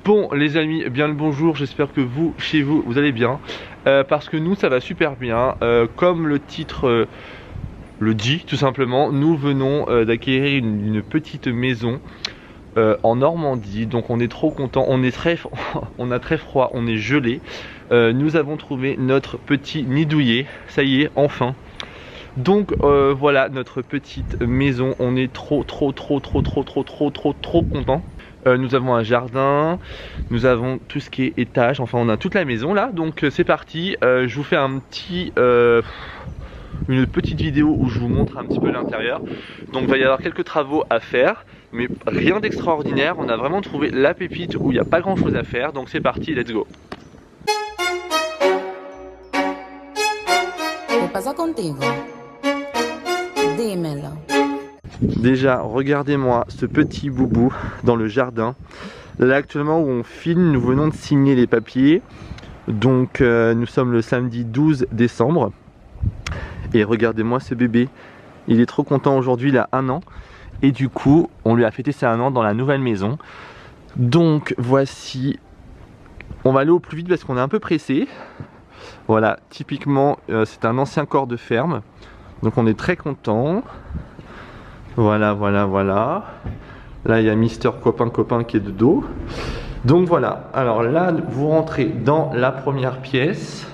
Bon les amis, bien le bonjour, j'espère que vous, chez vous, vous allez bien. Parce que nous ça va super bien. Comme le titre le dit tout simplement, nous venons d'acquérir une petite maison en Normandie. Donc on est trop content, on a très froid, on est gelé. Nous avons trouvé notre petit nid douillet, ça y est, enfin. Donc voilà notre petite maison, on est trop content. Nous avons un jardin, nous avons tout ce qui est étage, enfin on a toute la maison là, donc c'est parti. Je vous fais une petite vidéo où je vous montre un petit peu l'intérieur. Donc il va y avoir quelques travaux à faire, mais rien d'extraordinaire. On a vraiment trouvé la pépite où il n'y a pas grand chose à faire, donc c'est parti, let's go. ¿Qué pasa contigo? Dímelo. Déjà, regardez-moi ce petit boubou dans le jardin. Là actuellement où on filme, nous venons de signer les papiers. Donc nous sommes le samedi 12 décembre. Et regardez-moi ce bébé. Il est trop content aujourd'hui, il a 1 an. Et du coup, on lui a fêté ses 1 an dans la nouvelle maison. Donc voici. On va aller au plus vite parce qu'on est un peu pressé. Voilà, typiquement c'est un ancien corps de ferme. Donc on est très content. Voilà. Là il y a Mister Copain qui est de dos. Donc voilà, alors là vous rentrez dans la première pièce.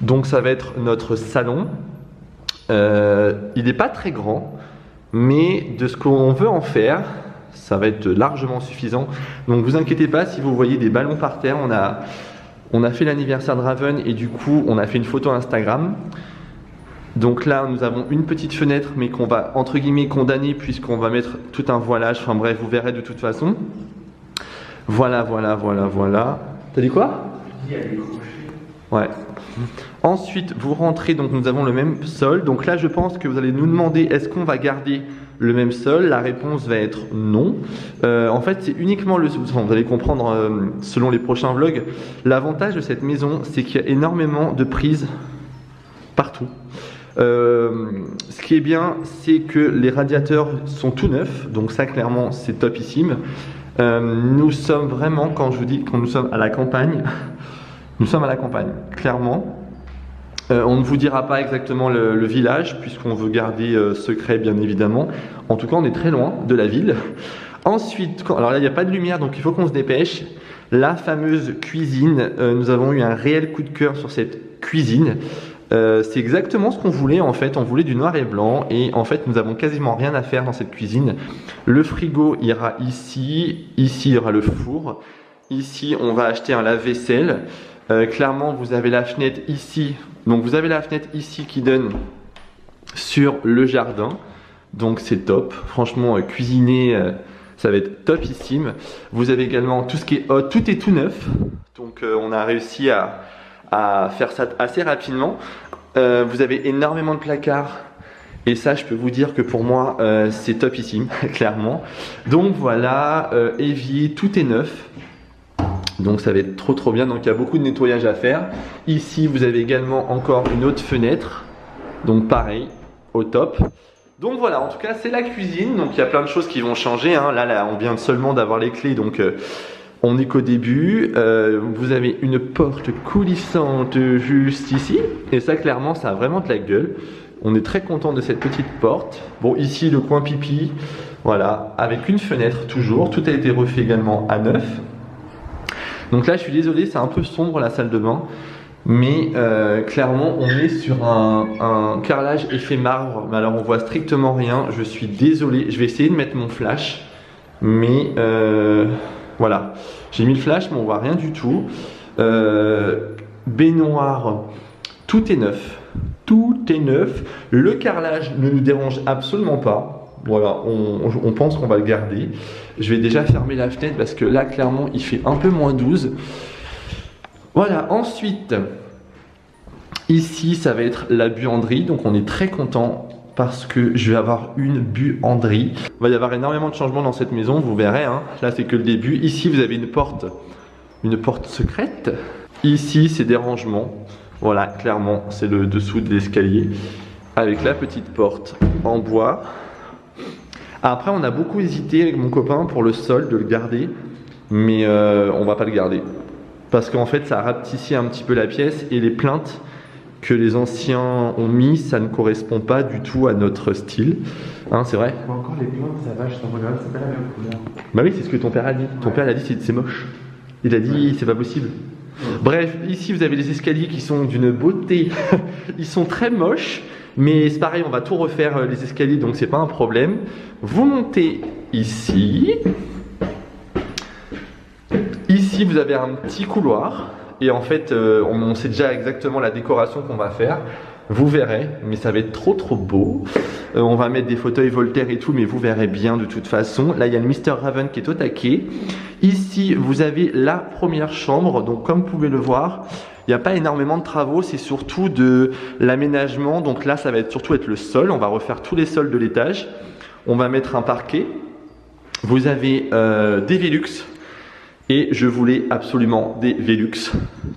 Donc ça va être notre salon. Il n'est pas très grand, mais de ce qu'on veut en faire, ça va être largement suffisant. Donc vous inquiétez pas si vous voyez des ballons par terre. On a fait l'anniversaire de Raven et du coup on a fait une photo Instagram. Donc là nous avons une petite fenêtre mais qu'on va entre guillemets condamner puisqu'on va mettre tout un voilage, enfin bref vous verrez de toute façon. Voilà. T'as dit quoi? Ouais. Ensuite vous rentrez, donc nous avons le même sol. Donc là je pense que vous allez nous demander est-ce qu'on va garder le même sol. La réponse va être non. En fait c'est uniquement le sol, vous allez comprendre selon les prochains vlogs. L'avantage de cette maison c'est qu'il y a énormément de prises partout. Ce qui est bien, c'est que les radiateurs sont tout neufs, donc ça clairement c'est topissime. Nous sommes vraiment, quand je vous dis que nous sommes à la campagne, nous sommes à la campagne, clairement. On ne vous dira pas exactement le village, puisqu'on veut garder secret bien évidemment. En tout cas, on est très loin de la ville. Ensuite, alors là il n'y a pas de lumière, donc il faut qu'on se dépêche. La fameuse cuisine, nous avons eu un réel coup de cœur sur cette cuisine. C'est exactement ce qu'on voulait en fait, on voulait du noir et blanc et en fait nous avons quasiment rien à faire dans cette cuisine. Le frigo ira ici, ici il y aura le four, ici on va acheter un lave-vaisselle. Clairement vous avez la fenêtre ici, donc vous avez la fenêtre ici qui donne sur le jardin, donc c'est top, franchement cuisiner ça va être topissime. Vous avez également tout ce qui est hot, tout est tout neuf, donc on a réussi à faire ça assez rapidement. Vous avez énormément de placards et ça je peux vous dire que pour moi c'est topissime clairement. Donc voilà, évier, tout est neuf, donc ça va être trop bien. Donc il y a beaucoup de nettoyage à faire. Ici vous avez également encore une autre fenêtre, donc pareil, au top. Donc voilà, en tout cas c'est la cuisine, donc il y a plein de choses qui vont changer hein. Là on vient seulement d'avoir les clés, donc on n'est qu'au début. Vous avez une porte coulissante juste ici. Et ça clairement ça a vraiment de la gueule. On est très content de cette petite porte. Bon ici le coin pipi. Voilà, avec une fenêtre toujours. Tout a été refait également à neuf. Donc là je suis désolé, c'est un peu sombre la salle de bain. Mais clairement on est sur un carrelage effet marbre. Mais alors on voit strictement rien. Je suis désolé, je vais essayer de mettre mon flash. Mais voilà, j'ai mis le flash mais on voit rien du tout. Baignoire, tout est neuf. Tout est neuf. Le carrelage ne nous dérange absolument pas. Voilà, on pense qu'on va le garder. Je vais déjà fermer la fenêtre parce que là clairement il fait un peu moins 12. Voilà, ensuite ici ça va être la buanderie, donc on est très content parce que je vais avoir une buanderie. Il va y avoir énormément de changements dans cette maison, vous verrez hein. Là c'est que le début. Ici vous avez une porte secrète. Ici c'est des rangements. Voilà, clairement c'est le dessous de l'escalier avec la petite porte en bois. Après on a beaucoup hésité avec mon copain pour le sol, de le garder. mais on va pas le garder. Parce qu'en fait ça rapetissait un petit peu la pièce et les plaintes que les anciens ont mis, ça ne correspond pas du tout à notre style. Hein, c'est vrai? Encore les plaintes, ça va, je t'en regarde, c'est pas la même couleur. Bah oui, c'est ce que ton père a dit. Ton père a dit c'est moche. Il a dit c'est pas possible. Bref, ici vous avez les escaliers qui sont d'une beauté. Ils sont très moches, mais c'est pareil, on va tout refaire les escaliers, donc c'est pas un problème. Vous montez ici. Ici vous avez un petit couloir. Et en fait, on sait déjà exactement la décoration qu'on va faire. Vous verrez, mais ça va être trop beau. On va mettre des fauteuils Voltaire et tout, mais vous verrez bien de toute façon. Là, il y a le Mr. Raven qui est au taquet. Ici, vous avez la première chambre. Donc, comme vous pouvez le voir, il n'y a pas énormément de travaux. C'est surtout de l'aménagement. Donc là, ça va surtout être le sol. On va refaire tous les sols de l'étage. On va mettre un parquet. Vous avez des Velux. Et je voulais absolument des Velux.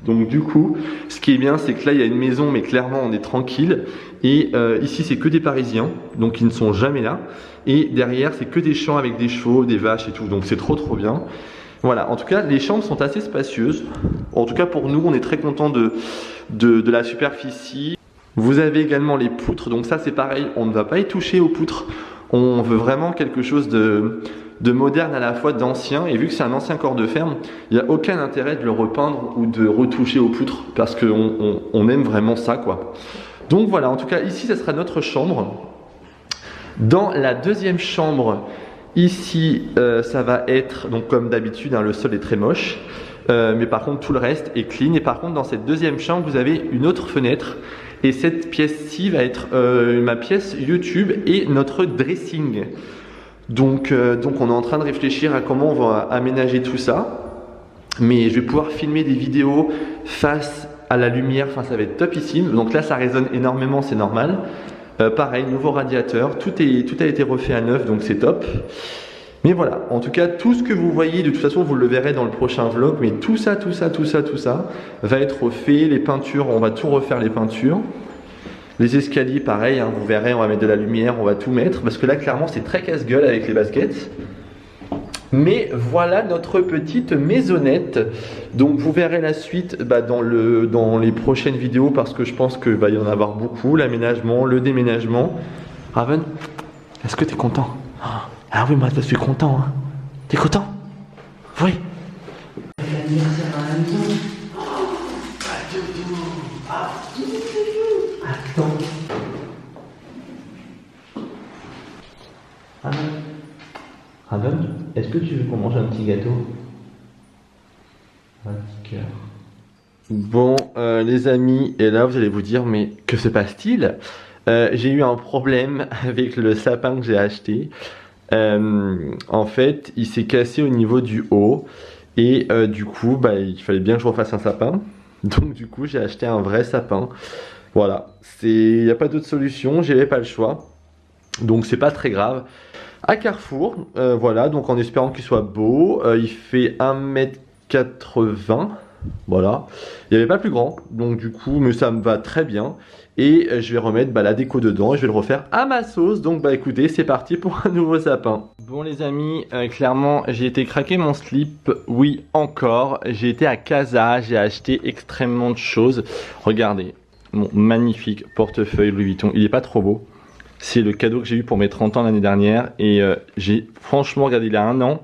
Donc du coup, ce qui est bien, c'est que là, il y a une maison, mais clairement, on est tranquille. Et ici, c'est que des Parisiens, donc ils ne sont jamais là. Et derrière, c'est que des champs avec des chevaux, des vaches et tout. Donc c'est trop bien. Voilà, en tout cas, les chambres sont assez spacieuses. En tout cas, pour nous, on est très content de la superficie. Vous avez également les poutres. Donc ça, c'est pareil, on ne va pas y toucher aux poutres. On veut vraiment quelque chose de moderne à la fois, d'ancien, et vu que c'est un ancien corps de ferme, il n'y a aucun intérêt de le repeindre ou de retoucher aux poutres parce qu'on aime vraiment ça quoi. Donc voilà, en tout cas ici ça sera notre chambre. Dans la deuxième chambre, ici ça va être, donc comme d'habitude, hein, le sol est très moche, mais par contre tout le reste est clean. Et par contre dans cette deuxième chambre vous avez une autre fenêtre. Et cette pièce-ci va être ma pièce YouTube et notre dressing. Donc on est en train de réfléchir à comment on va aménager tout ça. Mais je vais pouvoir filmer des vidéos face à la lumière, enfin ça va être topissime. Donc là ça résonne énormément, c'est normal. Pareil, nouveau radiateur, tout a été refait à neuf, donc c'est top. Mais voilà, en tout cas tout ce que vous voyez, de toute façon vous le verrez dans le prochain vlog, mais tout ça va être refait. Les peintures, on va tout refaire, les peintures. Les escaliers pareil, hein, vous verrez, on va mettre de la lumière, on va tout mettre, parce que là clairement c'est très casse-gueule avec les baskets. Mais voilà notre petite maisonnette. Donc vous verrez la suite dans les prochaines vidéos, parce que je pense qu'il va y en avoir beaucoup, l'aménagement, le déménagement. Raven, est-ce que tu es content? Ah oui, moi je suis content. Hein. T'es content? Oui. L'anniversaire à la maison. Attends. Raven, est-ce que tu veux qu'on mange un petit gâteau? Un petit cœur. Bon, les amis, et là vous allez vous dire, mais que se passe-t-il? J'ai eu un problème avec le sapin que j'ai acheté. En fait, il s'est cassé au niveau du haut. Et du coup, il fallait bien que je refasse un sapin. Donc du coup, j'ai acheté un vrai sapin. Voilà, il n'y a pas d'autre solution, j'avais pas le choix. Donc c'est pas très grave. À Carrefour, voilà, donc en espérant qu'il soit beau, il fait 1m80. Voilà, il n'y avait pas plus grand, donc du coup, mais ça me va très bien. Et je vais remettre la déco dedans et je vais le refaire à ma sauce. Donc écoutez, c'est parti pour un nouveau sapin. Bon les amis, clairement j'ai été craquer mon slip, oui encore. J'ai été à Casa, j'ai acheté extrêmement de choses. Regardez, mon magnifique portefeuille Louis Vuitton, il est pas trop beau. C'est le cadeau que j'ai eu pour mes 30 ans l'année dernière. Et j'ai franchement, regardé, il a 1 an.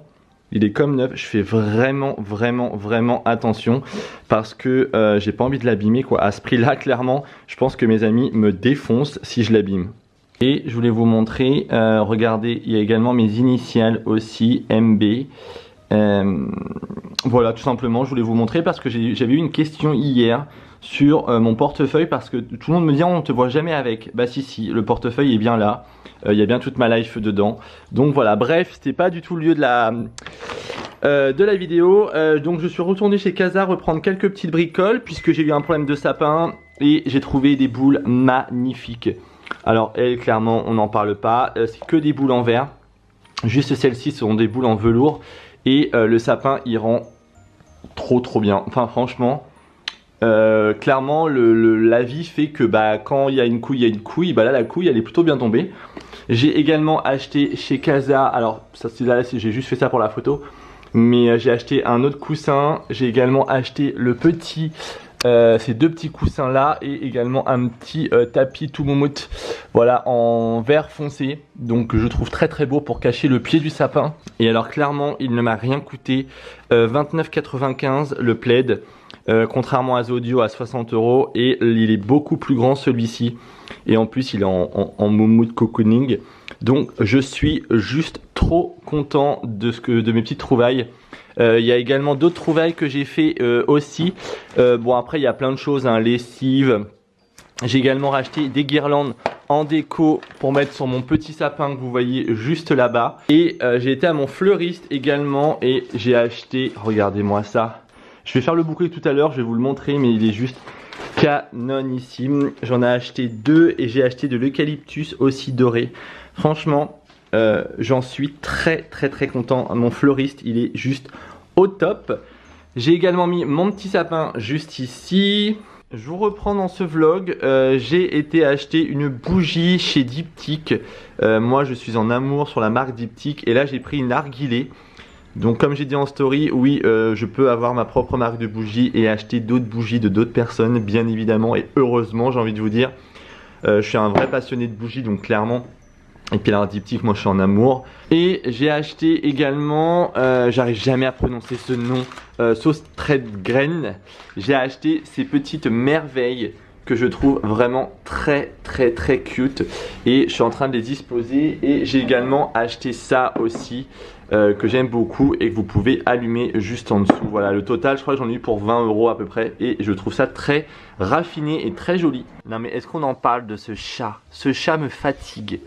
Il est comme neuf, je fais vraiment attention parce que j'ai pas envie de l'abîmer quoi. À ce prix là clairement, je pense que mes amis me défoncent si je l'abîme. Et je voulais vous montrer, regardez, il y a également mes initiales aussi, MB. Voilà, tout simplement, je voulais vous montrer parce que j'avais eu une question hier sur mon portefeuille, parce que tout le monde me dit on te voit jamais avec. Bah si, le portefeuille est bien là, il y a bien toute ma life dedans. Donc voilà, bref, c'était pas du tout le lieu de la vidéo. Donc je suis retourné chez Casa reprendre quelques petites bricoles puisque j'ai eu un problème de sapin et j'ai trouvé des boules magnifiques. Alors elles, clairement on n'en parle pas, c'est que des boules en verre. Juste celles-ci sont des boules en velours. Et le sapin il rend trop bien. Enfin franchement, clairement la vie fait que quand il y a une couille, il y a une couille. Là la couille elle est plutôt bien tombée. J'ai également acheté chez Casa, alors ça c'est là j'ai juste fait ça pour la photo, Mais j'ai acheté un autre coussin. J'ai également acheté le petit, ces deux petits coussins là, et également un petit tapis tout moumoute, voilà, en vert foncé. Donc je trouve très très beau pour cacher le pied du sapin. Et alors clairement, il ne m'a rien coûté. 29,95 le plaid. Contrairement à Zodio à 60 €, et il est beaucoup plus grand celui-ci, et en plus il est en moumoute cocooning. Donc je suis juste trop content de mes petites trouvailles. Il y a également d'autres trouvailles que j'ai fait aussi. Bon, après il y a plein de choses, hein, lessive. J'ai également racheté des guirlandes en déco pour mettre sur mon petit sapin que vous voyez juste là-bas. Et j'ai été à mon fleuriste également et j'ai acheté, regardez-moi ça. Je vais faire le bouquet tout à l'heure, je vais vous le montrer, mais il est juste canonissime. J'en ai acheté deux et j'ai acheté de l'eucalyptus aussi doré. Franchement, j'en suis très content. Mon fleuriste, il est juste au top. J'ai également mis mon petit sapin juste ici. Je vous reprends dans ce vlog. J'ai été acheter une bougie chez Diptyque. Moi, je suis en amour sur la marque Diptyque. Et là, j'ai pris une narguilé. Donc comme j'ai dit en story, oui, je peux avoir ma propre marque de bougies et acheter d'autres bougies de d'autres personnes, bien évidemment, et heureusement, j'ai envie de vous dire. Je suis un vrai passionné de bougies, donc clairement. Et puis là, Diptyque, moi je suis en amour. Et j'ai acheté également, j'arrive jamais à prononcer ce nom, sauce Tredgren. J'ai acheté ces petites merveilles que je trouve vraiment très cute. Et je suis en train de les disposer. Et j'ai également acheté ça aussi, que j'aime beaucoup et que vous pouvez allumer juste en dessous. Voilà, le total, je crois que j'en ai eu pour 20 € à peu près. Et je trouve ça très raffiné et très joli. Non mais est-ce qu'on en parle de ce chat? Ce chat me fatigue.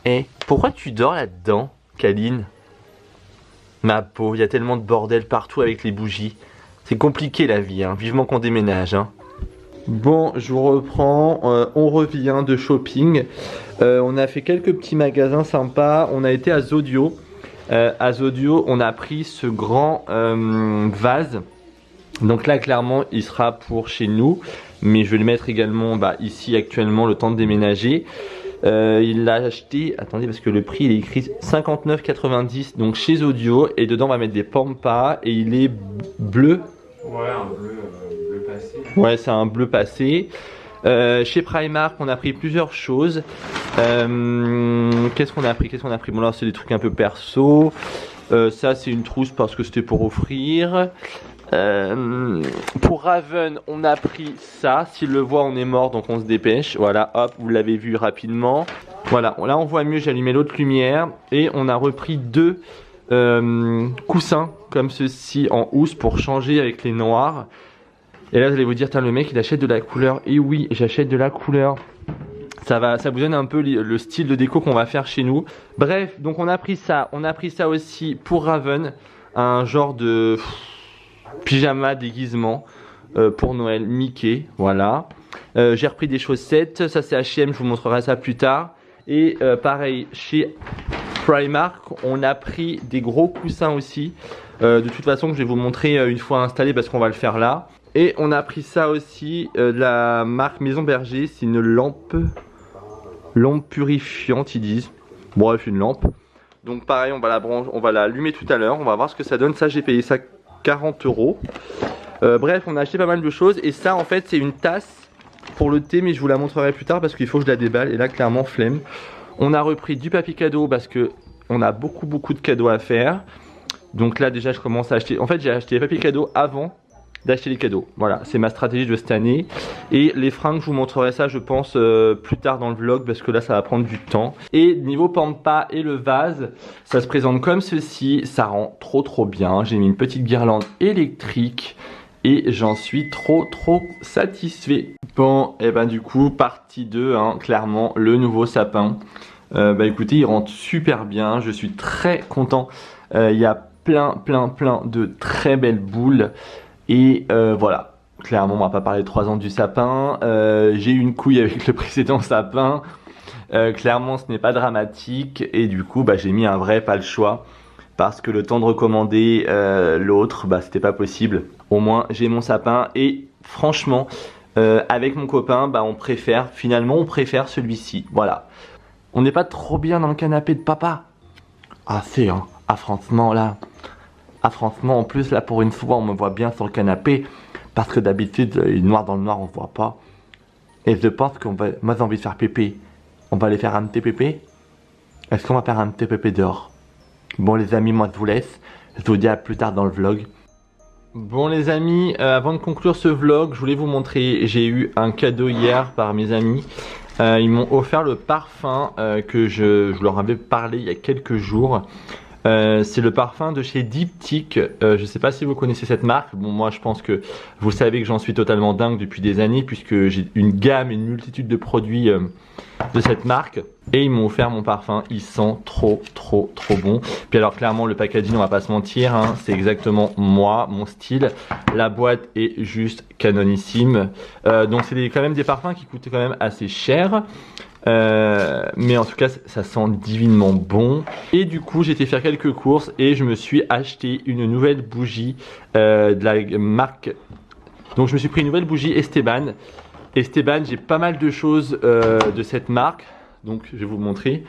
Eh, pourquoi tu dors là-dedans, Kaline? Ma peau, il y a tellement de bordel partout avec les bougies. C'est compliqué la vie, hein. Vivement qu'on déménage, hein. Bon, je vous reprends, on revient de shopping. On a fait quelques petits magasins sympas. On a été à Zodio. À Zodio, on a pris ce grand vase. Donc là, clairement, il sera pour chez nous. Mais je vais le mettre également ici actuellement, le temps de déménager. Il l'a acheté, attendez parce que le prix il est écrit 59,90 donc chez Zodio, et dedans on va mettre des pampas et il est bleu. Ouais, un bleu passé. Ouais, c'est un bleu passé. Chez Primark on a pris plusieurs choses. Qu'est-ce qu'on a pris? Bon là c'est des trucs un peu perso. Ça c'est une trousse parce que c'était pour offrir. Pour Raven on a pris ça, s'il le voit on est mort donc on se dépêche, voilà, hop, vous l'avez vu rapidement, voilà, là on voit mieux, j'ai allumé l'autre lumière. Et on a repris deux coussins comme ceci en housse pour changer avec les noirs. Et là vous allez vous dire, le mec il achète de la couleur. Et oui, j'achète de la couleur. Ça vous donne un peu le style de déco qu'on va faire chez nous. Bref, donc on a pris ça aussi pour Raven, un genre de pyjama déguisement pour Noël Mickey, voilà. J'ai repris des chaussettes, ça c'est H&M, je vous montrerai ça plus tard. Et pareil chez Primark on a pris des gros coussins aussi, de toute façon je vais vous montrer une fois installé parce qu'on va le faire là. Et on a pris ça aussi de la marque Maison Berger, c'est une lampe purifiante ils disent, bref une lampe. Donc pareil on va l'allumer tout à l'heure, on va voir ce que ça donne. Ça j'ai payé ça 40 €. Bref, on a acheté pas mal de choses. Et ça en fait c'est une tasse pour le thé, mais je vous la montrerai plus tard parce qu'il faut que je la déballe. Et là clairement flemme. On a repris du papier cadeau parce que on a beaucoup de cadeaux à faire. Donc là déjà je commence à acheter. En fait j'ai acheté les papiers cadeaux avant d'acheter les cadeaux. Voilà, c'est ma stratégie de cette année. Et les fringues, je vous montrerai ça je pense plus tard dans le vlog parce que là ça va prendre du temps. Et niveau pampa et le vase, ça se présente comme ceci. Ça rend trop bien. J'ai mis une petite guirlande électrique et j'en suis trop satisfait. Bon, et ben du coup partie 2, hein, clairement le nouveau sapin. Écoutez, il rentre super bien. Je suis très content. Il y a plein de très belles boules. Et voilà, clairement on va pas parler de 3 ans du sapin. J'ai eu une couille avec le précédent sapin. Clairement ce n'est pas dramatique. Et du coup j'ai mis un vrai, pas le choix. Parce que le temps de recommander l'autre, c'était pas possible. Au moins j'ai mon sapin. Et franchement avec mon copain on préfère celui-ci. Voilà. On n'est pas trop bien dans le canapé de papa. Assez hein. Ah franchement là, en plus là pour une fois on me voit bien sur le canapé. Parce que d'habitude, il est noir dans le noir, on ne voit pas. Et je pense qu'on va... Moi j'ai envie de faire pépé. On va aller faire un petit pépé. Est-ce qu'on va faire un petit pépé dehors? Bon les amis, moi je vous laisse. Je vous dis à plus tard dans le vlog. Bon les amis, avant de conclure ce vlog, je voulais vous montrer, j'ai eu un cadeau hier par mes amis. Ils m'ont offert le parfum que je leur avais parlé il y a quelques jours. C'est le parfum de chez Diptyque. Je sais pas si vous connaissez cette marque. Bon, moi je pense que vous savez que j'en suis totalement dingue depuis des années, puisque j'ai une gamme, une multitude de produits de cette marque. Et ils m'ont offert mon parfum. Il sent trop bon. Puis alors clairement le packaging, on va pas se mentir, hein, c'est exactement moi, mon style. La boîte est juste canonissime. Donc c'est quand même des parfums qui coûtent quand même assez cher. Mais en tout cas ça sent divinement bon. Et du coup j'ai été faire quelques courses et je me suis acheté une nouvelle bougie de la marque. Donc je me suis pris une nouvelle bougie Esteban. J'ai pas mal de choses de cette marque. Donc je vais vous montrer.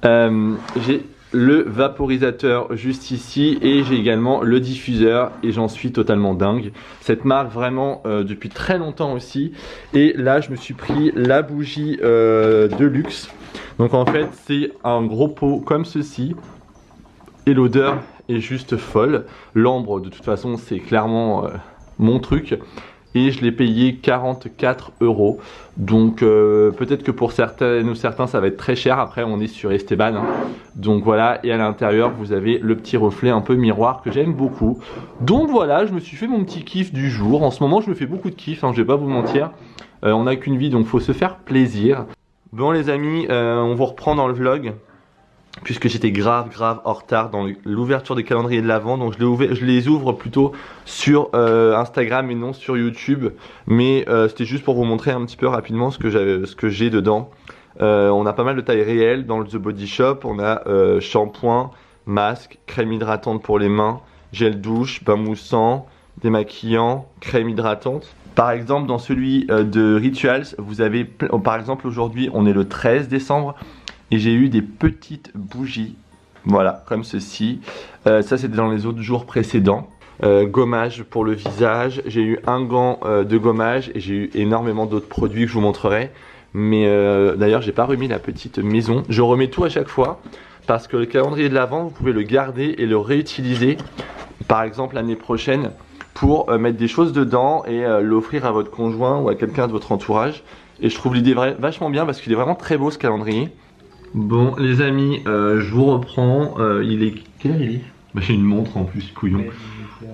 J'ai le vaporisateur juste ici et j'ai également le diffuseur et j'en suis totalement dingue. Cette marque vraiment depuis très longtemps aussi. Et là je me suis pris la bougie de luxe. Donc en fait c'est un gros pot comme ceci et l'odeur est juste folle. L'ambre de toute façon c'est clairement mon truc. Et je l'ai payé 44 €. Donc peut-être que pour certaines ou certains ça va être très cher. Après on est sur Esteban hein. Donc voilà, et à l'intérieur vous avez le petit reflet un peu miroir que j'aime beaucoup. Donc voilà, je me suis fait mon petit kiff du jour. En ce moment je me fais beaucoup de kiff hein, je vais pas vous mentir. On n'a qu'une vie donc faut se faire plaisir. Bon les amis, on vous reprend dans le vlog. Puisque j'étais grave en retard dans l'ouverture des calendriers de l'Avent. Donc je les ouvre plutôt sur Instagram et non sur YouTube. Mais c'était juste pour vous montrer un petit peu rapidement ce que j'ai dedans. On a pas mal de tailles réelles dans le The Body Shop. On a shampoing, masque, crème hydratante pour les mains, gel douche, bain moussant, démaquillant, crème hydratante. Par exemple dans celui de Rituals, vous avez, par exemple aujourd'hui on est le 13 décembre. Et j'ai eu des petites bougies, voilà, comme ceci. Ça c'était dans les autres jours précédents. Gommage pour le visage, j'ai eu un gant de gommage et j'ai eu énormément d'autres produits que je vous montrerai. Mais d'ailleurs j'ai pas remis la petite maison. Je remets tout à chaque fois parce que le calendrier de l'Avent vous pouvez le garder et le réutiliser. Par exemple l'année prochaine pour mettre des choses dedans et l'offrir à votre conjoint ou à quelqu'un de votre entourage. Et je trouve l'idée vachement bien parce qu'il est vraiment très beau ce calendrier. Bon les amis, je vous reprends, il est... Quelle heure il est? Bah, j'ai une montre en plus, couillon.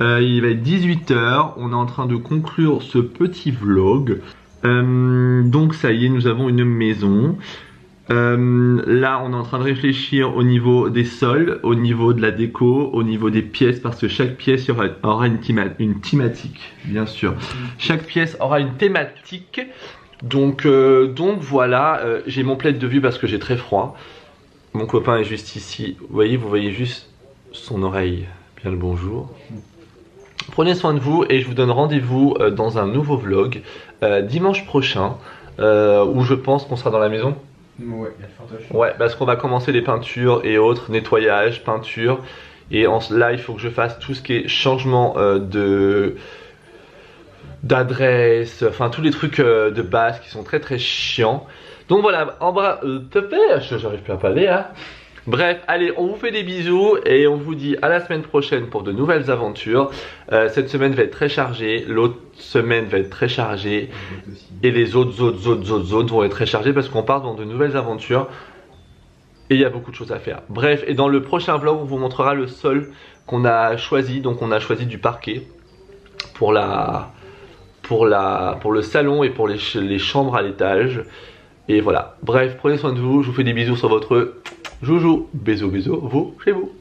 Il va être 18 h, on est en train de conclure ce petit vlog. Donc ça y est, nous avons une maison. Là on est en train de réfléchir au niveau des sols, au niveau de la déco, au niveau des pièces. Parce que chaque pièce aura une thématique, bien sûr. Chaque pièce aura une thématique. Donc voilà, j'ai mon plaid de vue parce que j'ai très froid. Mon copain est juste ici. Vous voyez juste son oreille. Bien le bonjour. Prenez soin de vous et je vous donne rendez-vous dans un nouveau vlog dimanche prochain où je pense qu'on sera dans la maison. Ouais, il y a de fortes chances. Ouais, parce qu'on va commencer les peintures et autres, nettoyage, peinture. Et là, il faut que je fasse tout ce qui est changement d'adresse, enfin tous les trucs de base qui sont très chiants. Donc voilà, j'arrive plus à parler hein. Bref, allez, on vous fait des bisous et on vous dit à la semaine prochaine pour de nouvelles aventures. Cette semaine va être très chargée, l'autre semaine va être très chargée et les autres vont être très chargées parce qu'on part dans de nouvelles aventures et il y a beaucoup de choses à faire. Bref, et dans le prochain vlog on vous montrera le sol qu'on a choisi. Donc on a choisi du parquet pour le salon et pour les chambres à l'étage. Et voilà, bref, prenez soin de vous, je vous fais des bisous sur votre joujou. Bisous, vous, chez vous.